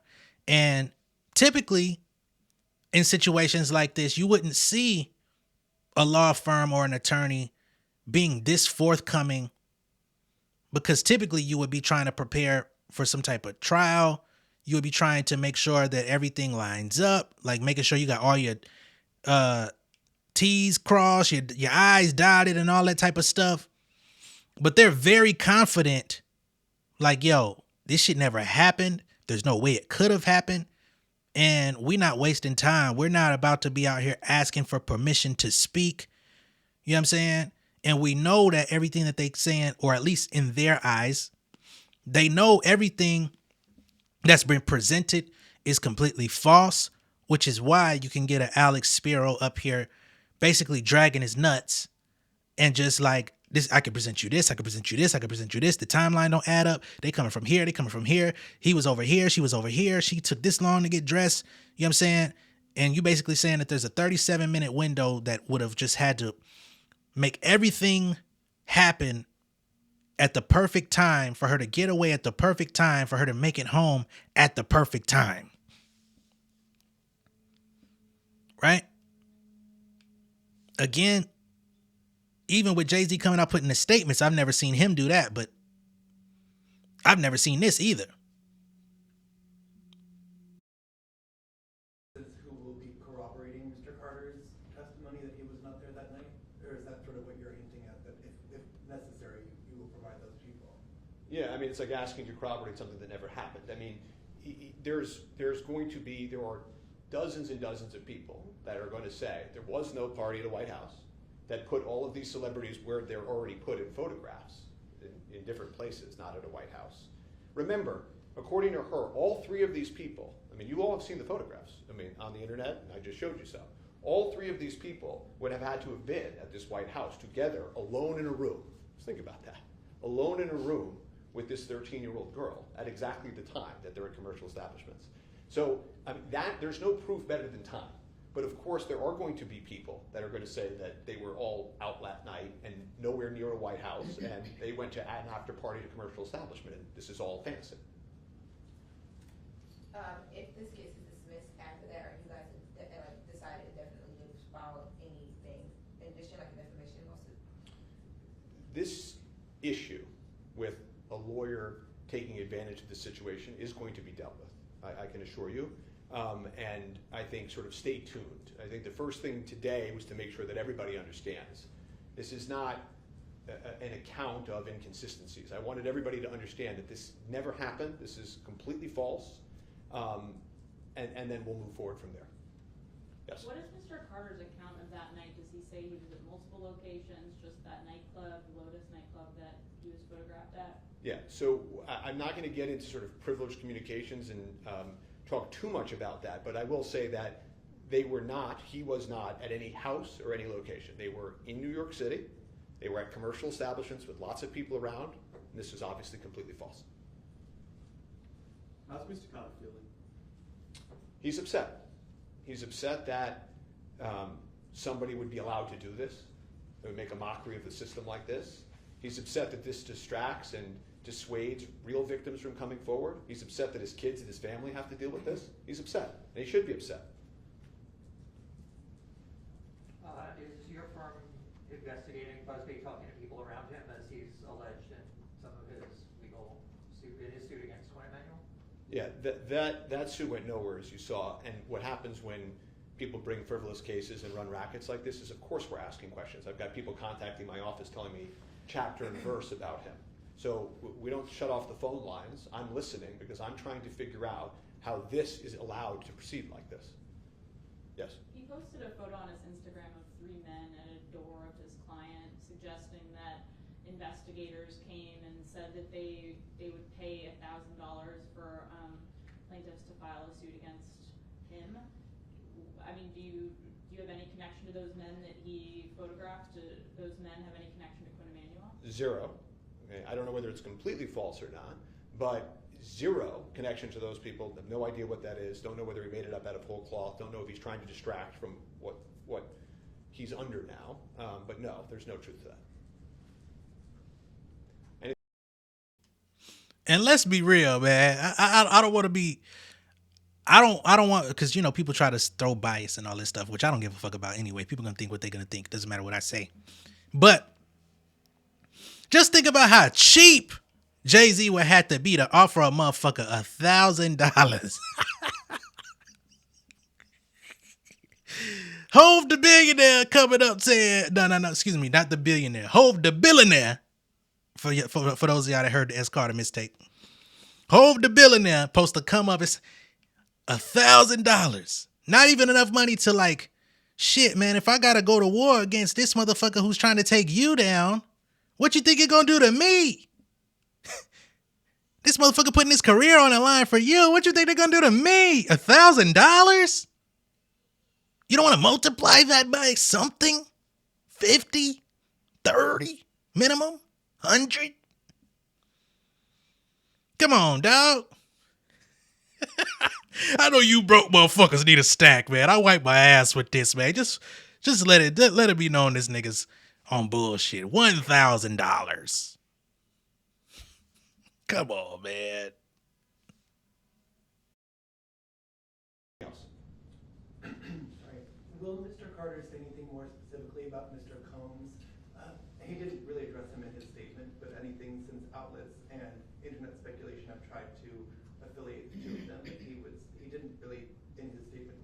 And typically in situations like this, you wouldn't see a law firm or an attorney being this forthcoming, because typically you would be trying to prepare for some type of trial. You would be trying to make sure that everything lines up, like making sure you got all your T's crossed, your I's dotted, and all that type of stuff. But they're very confident, like, yo, this shit never happened. There's no way it could have happened. And we're not wasting time. We're not about to be out here asking for permission to speak. You know what I'm saying? And we know that everything that they're saying, or at least in their eyes, they know everything that's been presented is completely false, which is why you can get an Alex Spiro up here basically dragging his nuts and just like, this, I could present you this, I could present you this, I could present you this. The timeline don't add up. They coming from here, they coming from here. He was over here, she was over here. She took this long to get dressed. You know what I'm saying? And you basically saying that there's a 37-minute window that would have just had to make everything happen at the perfect time for her to get away, at the perfect time for her to make it home at the perfect time. Right? Again, even with Jay-Z coming out putting the statements, I've never seen him do that, but I've never seen this either. Who will be corroborating Mr. Carter's testimony that he was not there that night? Or is that sort of what you're hinting at, that if necessary, you will provide those people? Yeah, I mean, it's like asking to corroborate something that never happened. I mean, there are dozens and dozens of people that are going to say there was no party at the White House, that put all of these celebrities where they're already put in photographs in different places, not at a White House. Remember, according to her, all three of these people, I mean, you all have seen the photographs, I mean, on the internet, and I just showed you some. All three of these people would have had to have been at this White House together, alone in a room. Just think about that. Alone in a room with this 13-year-old girl at exactly the time that they're at commercial establishments. So I mean, there's no proof better than time. But of course, there are going to be people that are going to say that they were all out that night and nowhere near a White House, and they went to an after party at a commercial establishment, and this is all fantasy. If this case is dismissed after that, are you guys decided indefinitely to file anything in addition, like an defamation lawsuit? This issue with a lawyer taking advantage of the situation is going to be dealt with, I can assure you. And I think sort of stay tuned. I think the first thing today was to make sure that everybody understands. This is not an account of inconsistencies. I wanted everybody to understand that this never happened. This is completely false. And then we'll move forward from there. Yes? What is Mr. Carter's account of that night? Does he say he was at multiple locations, just that nightclub, Lotus nightclub that he was photographed at? Yeah, so I'm not going to get into sort of privileged communications and talk too much about that, but I will say that he was not at any house or any location. They were in New York City. They were at commercial establishments with lots of people around, and this is obviously completely false. How's Mr. Carter feeling? He's upset. He's upset that somebody would be allowed to do this. They would make a mockery of the system like this. He's upset that this distracts and dissuades real victims from coming forward. He's upset that his kids and his family have to deal with this. He's upset, and he should be upset. Is your firm investigating Busby talking to people around him as he's alleged in some of his legal suit, in his suit against Twin Emanuel? Yeah, that suit went nowhere, as you saw. And what happens when people bring frivolous cases and run rackets like this is, of course, we're asking questions. I've got people contacting my office telling me chapter and verse about him. So we don't shut off the phone lines. I'm listening because I'm trying to figure out how this is allowed to proceed like this. Yes? He posted a photo on his Instagram of 3 men at a door of his client, suggesting that investigators came and said that they would pay $1,000 for plaintiffs to file a suit against him. I mean, do you have any connection to those men that he photographed? Do those men have any connection to Quinn Emanuel? Zero. Okay, I don't know whether it's completely false or not, but zero connection to those people. Have no idea what that is. Don't know whether he made it up out of whole cloth. Don't know if he's trying to distract from what he's under now. But no, there's no truth to that. And let's be real, man. I don't want to be. I don't want, because people try to throw bias and all this stuff, which I don't give a fuck about anyway. People gonna think what they're gonna think. Doesn't matter what I say. But just think about how cheap Jay-Z would have to be to offer a motherfucker $1,000. Hove the billionaire coming up saying, no, excuse me, not the billionaire. Hove the billionaire. For those of y'all that heard the S. Carter mistake. Hove the billionaire supposed to come up as $1,000. Not even enough money to like, shit, man, if I gotta go to war against this motherfucker who's trying to take you down, what you think you're gonna do to me? This motherfucker putting his career on the line for you. What you think they're gonna do to me? $1,000? You don't want to multiply that by something? 50? 30? Minimum? 100? Come on, dog. I know you broke motherfuckers need a stack, man. I wipe my ass with this, man. Just let it be known this nigga's on bullshit. $1,000. Come on, man. Sorry. Will Mr. Carter say anything more specifically about Mr. Combs? He didn't really address him in his statement, but anything since outlets and internet speculation have tried to affiliate the two of them, he didn't really, in his statement,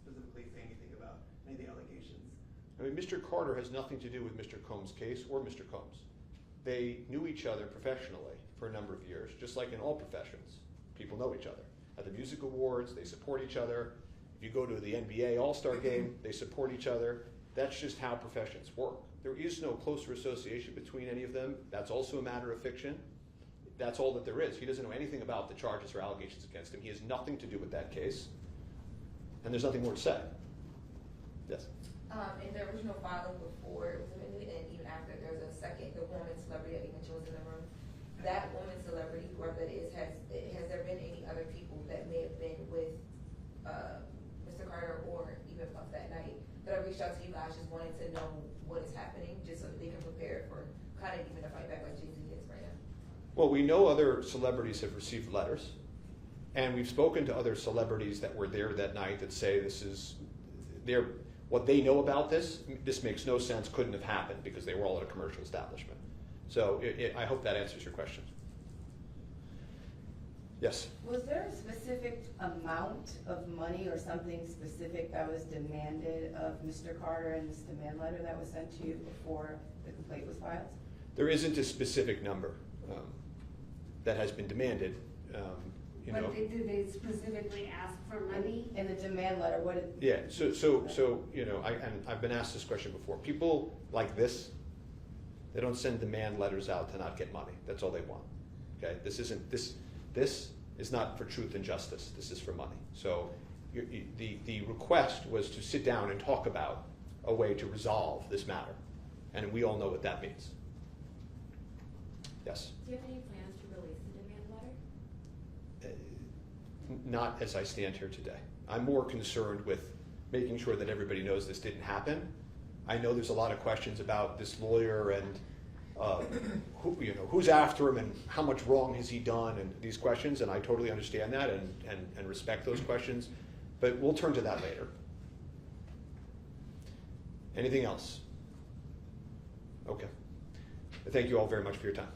specifically say anything about any of the allegations. I mean, Mr. Carter has nothing to do with Mr. Combs' case or Mr. Combs. They knew each other professionally for a number of years, just like in all professions. People know each other. At the music awards, they support each other. If you go to the NBA All-Star game, they support each other. That's just how professions work. There is no closer association between any of them. That's also a matter of fiction. That's all that there is. He doesn't know anything about the charges or allegations against him. He has nothing to do with that case. And there's nothing more to say. Yes? In the original filing before it was amended, and even after, there's a second, the woman celebrity that you mentioned was in the room. That woman celebrity, whoever that is, has there been any other people that may have been with Mr. Carter or even Puff that night that have reached out to you guys just wanting to know what is happening, just so that they can prepare for kind of even a fight back like Jay-Z is right now? Well, we know other celebrities have received letters, and we've spoken to other celebrities that were there that night that say what they know about this makes no sense, couldn't have happened because they were all at a commercial establishment. So I hope that answers your question. Yes? Was there a specific amount of money or something specific that was demanded of Mr. Carter in this demand letter that was sent to you before the complaint was filed? There isn't a specific number that has been demanded. Did they specifically ask for money? In the demand letter, what did... Yeah, I've been asked this question before. People like this, they don't send demand letters out to not get money. That's all they want. Okay, this is not for truth and justice. This is for money. So the request was to sit down and talk about a way to resolve this matter, and we all know what that means. Yes. Do you have any plans to release the demand letter? not as I stand here today. I'm more concerned with making sure that everybody knows this didn't happen. I know there's a lot of questions about this lawyer and who's after him and how much wrong has he done and these questions, and I totally understand that and respect those questions, but we'll turn to that later. Anything else? Okay. Thank you all very much for your time.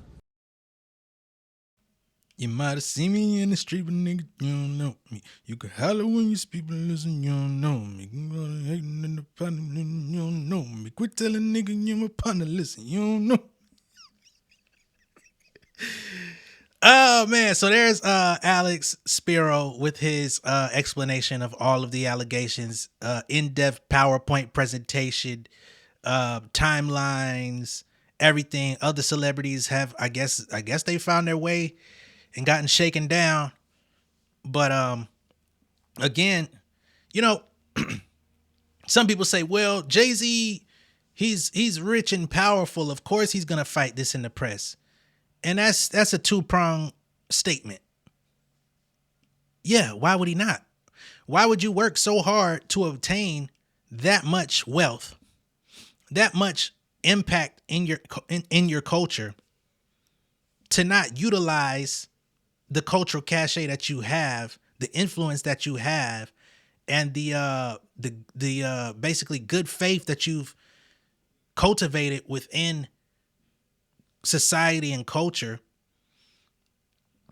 You might have seen me in the street, but nigga, you don't know me. You can holler when you speak, but listen, you don't know me. You gonna hating in the partner, you don't know me. Quit telling nigga you're my partner, listen, you don't know. Oh man, so there's Alex Spiro with his explanation of all of the allegations, in-depth PowerPoint presentation, timelines, everything. Other celebrities have, I guess they found their way and gotten shaken down. But again, some people say, well, Jay-Z, he's rich and powerful. Of course he's gonna fight this in the press. And that's a two-pronged statement. Yeah, why would he not? Why would you work so hard to obtain that much wealth, that much impact in your culture, to not utilize the cultural cachet that you have, the influence that you have, and the basically good faith that you've cultivated within society and culture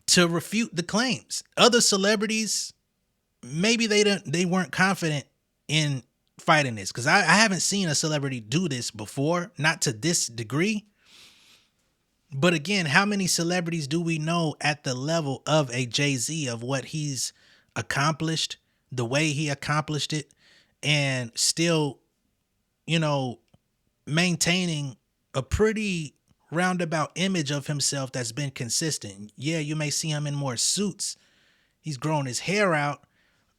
to refute the claims? Other celebrities, maybe they weren't confident in fighting this, because I haven't seen a celebrity do this before, not to this degree. But again, how many celebrities do we know at the level of a Jay-Z, of what he's accomplished, the way he accomplished it, and still, maintaining a pretty roundabout image of himself that's been consistent? Yeah, you may see him in more suits. He's grown his hair out,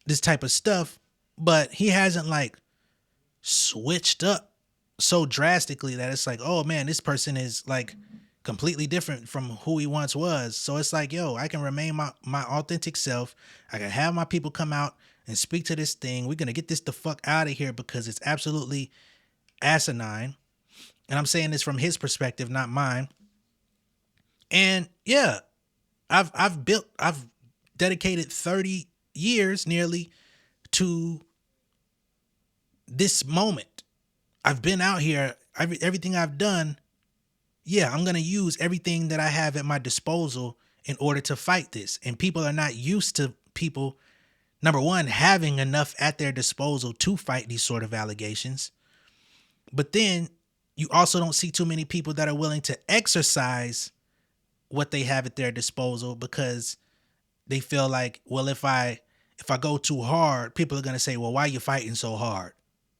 this type of stuff, but he hasn't switched up so drastically that it's like, oh man, this person is completely different from who he once was. So it's like, yo, I can remain my authentic self. I can have my people come out and speak to this thing. We're going to get this the fuck out of here because it's absolutely asinine. And I'm saying this from his perspective, not mine. And yeah, I've dedicated 30 years nearly to this moment. I've been out here, everything I've done. Yeah, I'm going to use everything that I have at my disposal in order to fight this. And people are not used to people, number one, having enough at their disposal to fight these sort of allegations. But then you also don't see too many people that are willing to exercise what they have at their disposal, because they feel like, well, if I go too hard, people are going to say, well, why are you fighting so hard?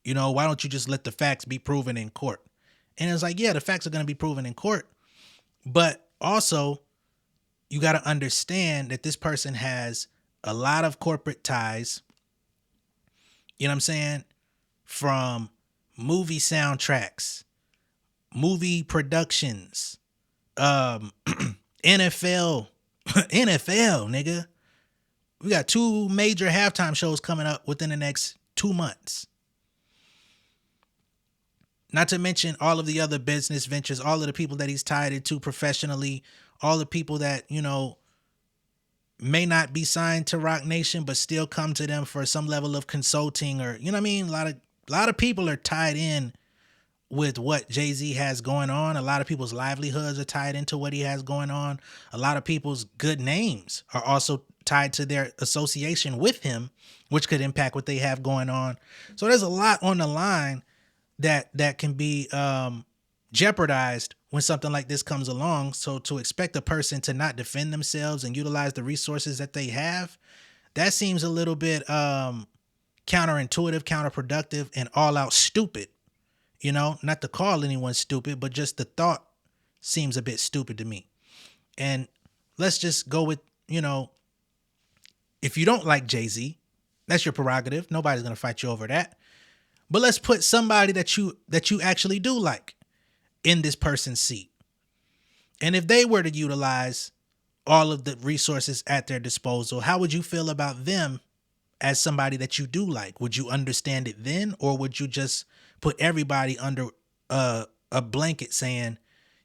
Why don't you just let the facts be proven in court? And it's like, yeah, the facts are going to be proven in court. But also, you got to understand that this person has a lot of corporate ties. You know what I'm saying? From movie soundtracks, movie productions, NFL, nigga. We got 2 major halftime shows coming up within the next 2 months. Not to mention all of the other business ventures, all of the people that he's tied into professionally, all the people that, may not be signed to Roc Nation, but still come to them for some level of consulting, or, A lot of people are tied in with what Jay-Z has going on. A lot of people's livelihoods are tied into what he has going on. A lot of people's good names are also tied to their association with him, which could impact what they have going on. So there's a lot on the line that can be jeopardized when something like this comes along. So to expect a person to not defend themselves and utilize the resources that they have, that seems a little bit counterintuitive, counterproductive, and all out stupid. Not to call anyone stupid, but just the thought seems a bit stupid to me. And let's just go with, if you don't like Jay-Z, that's your prerogative. Nobody's going to fight you over that. But let's put somebody that you actually do like in this person's seat. And if they were to utilize all of the resources at their disposal. How would you feel about them as somebody that you do like? Would you understand it then, or would you just put everybody under a blanket saying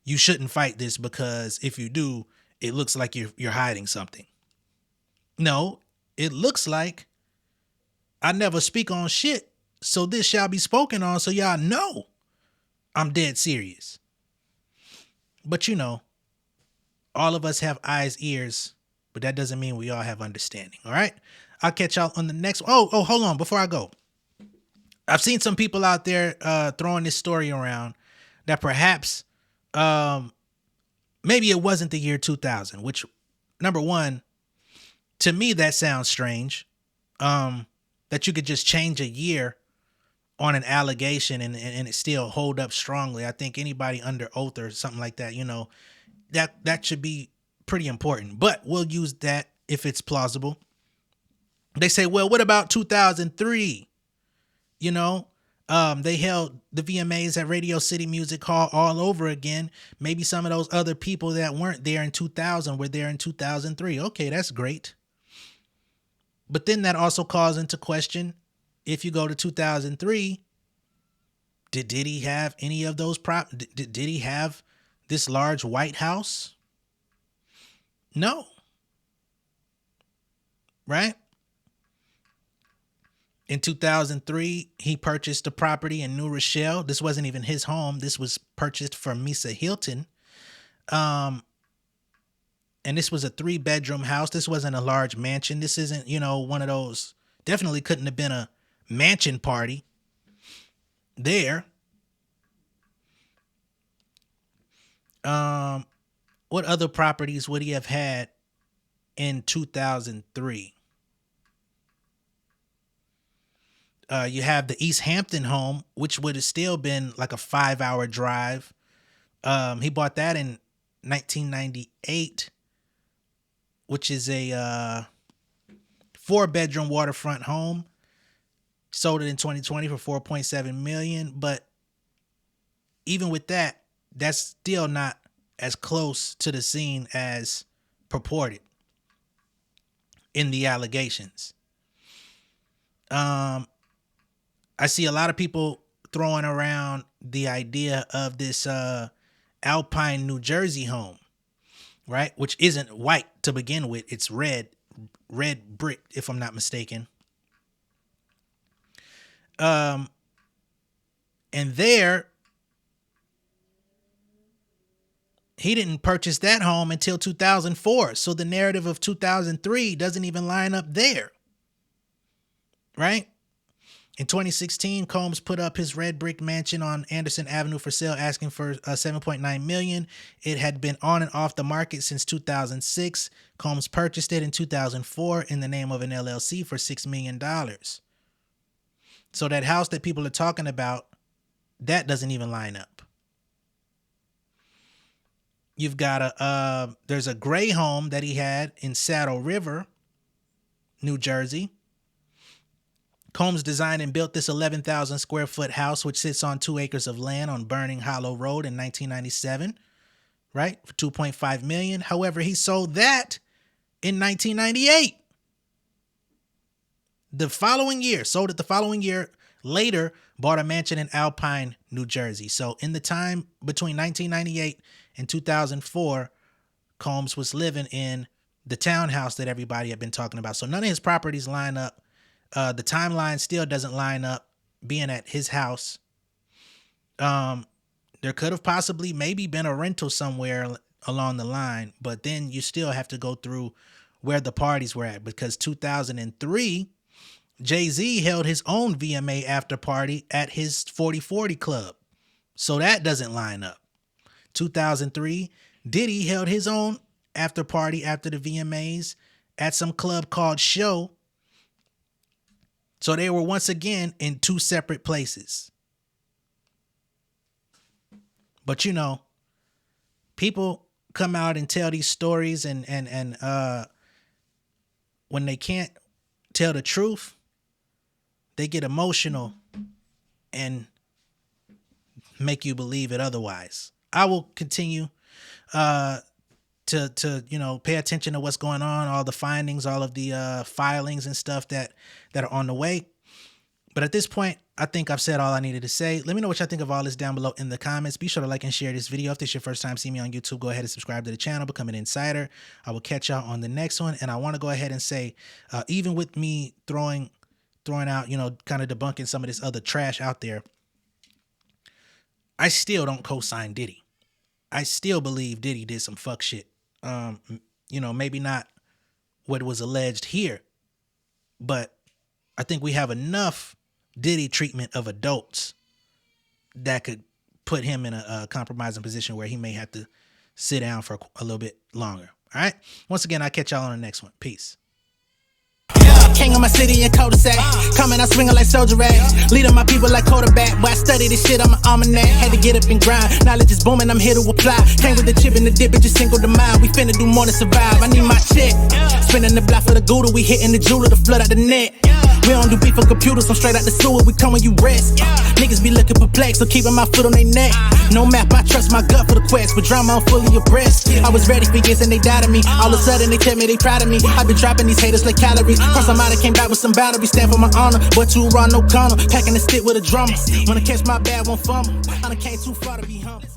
you shouldn't fight this because if you do, it looks like you're hiding something? No, it looks like I never speak on shit, so this shall be spoken on, so y'all know I'm dead serious. But you know, all of us have eyes, ears, but that doesn't mean we all have understanding. All right. I'll catch y'all on the next one. Oh, hold on. Before I go, I've seen some people out there throwing this story around that perhaps maybe it wasn't the year 2000, which, number one, to me, that sounds strange. That you could just change a year on an allegation and it still hold up strongly. I think anybody under oath or something like that, you know, that should be pretty important. But we'll use that if it's plausible. They say, well, what about 2003? You know, they held the VMAs at Radio City Music Hall all over again. Maybe some of those other people that weren't there in 2000 were there in 2003. Okay, that's great. But then that also calls into question, if you go to 2003, did Diddy have any of those did he have this large White House? No. Right? In 2003, he purchased a property in New Rochelle. This wasn't even his home. This was purchased from Misa Hilton. And this was a 3-bedroom house. This wasn't a large mansion. This isn't, you know, one of those, definitely couldn't have been a mansion party there. What other properties would he have had in 2003? You have the East Hampton home, which would have still been like a 5-hour drive. He bought that in 1998, which is a 4-bedroom waterfront home. Sold it in 2020 for $4.7 million. But even with that, that's still not as close to the scene as purported in the allegations. I see a lot of people throwing around the idea of this Alpine, New Jersey home, right? Which isn't white to begin with. It's red brick, if I'm not mistaken. And there, he didn't purchase that home until 2004. So the narrative of 2003 doesn't even line up there, right? In 2016, Combs put up his red brick mansion on Anderson Avenue for sale, asking for $7.9 million. It had been on and off the market since 2006. Combs purchased it in 2004 in the name of an LLC for $6 million. So that house that people are talking about, that doesn't even line up. You've got there's a gray home that he had in Saddle River, New Jersey. Combs designed and built this 11,000 square foot house, which sits on 2 acres of land on Burning Hollow Road in 1997, right? For $2.5 million. However, he sold that in 1998. The following year, sold it the following year, later bought a mansion in Alpine, New Jersey. So in the time between 1998 and 2004, Combs was living in the townhouse that everybody had been talking about. So none of his properties line up. The timeline still doesn't line up being at his house. There could have possibly maybe been a rental somewhere along the line, but then you still have to go through where the parties were at, because 2003, Jay-Z held his own VMA after party at his 4040 club. So that doesn't line up. 2003, Diddy held his own after party after the VMAs at some club called Show. So they were once again in 2 separate places. But you know, people come out and tell these stories and when they can't tell the truth, they get emotional and make you believe it otherwise. I will continue to pay attention to what's going on, all the findings, all of the filings and stuff that are on the way. But at this point, I think I've said all I needed to say. Let me know what y'all think of all this down below in the comments. Be sure to like and share this video. If this is your first time seeing me on YouTube, go ahead and subscribe to the channel, become an insider. I will catch y'all on the next one. And I want to go ahead and say, even with me throwing out, kind of debunking some of this other trash out there, I still don't co-sign Diddy. I still believe Diddy did some fuck shit. Maybe not what was alleged here, but I think we have enough Diddy treatment of adults that could put him in a compromising position where he may have to sit down for a little bit longer. All right. Once again, I'll catch y'all on the next one. Peace. King of my city and cul-de-sac. Coming out swinging like soldier rags. Leading my people like quarterback. Boy, I study this shit, I'm an almanac. Had to get up and grind. Knowledge is booming, I'm here to apply. Came with the chip and the dip, it just single the mind. We finna do more than survive. I need my check. Spinning the block for the gouda. We hitting the jeweler to flood out the net. We don't do beef on computers, I'm straight out the sewer. We come when you rest. Niggas be looking perplexed, so keeping my foot on their neck. No map, I trust my gut for the quest. With drama, I'm fully abreast. I was ready for years and they doubted me. All of a sudden they tell me they proud of me. I've been dropping these haters like calories. First I'm out, I came back with some boundaries. Stand for my honor, but too raw, no corner. Packing the stick with a drummer. Wanna catch my bad, won't fumble. I done came too far to be humble.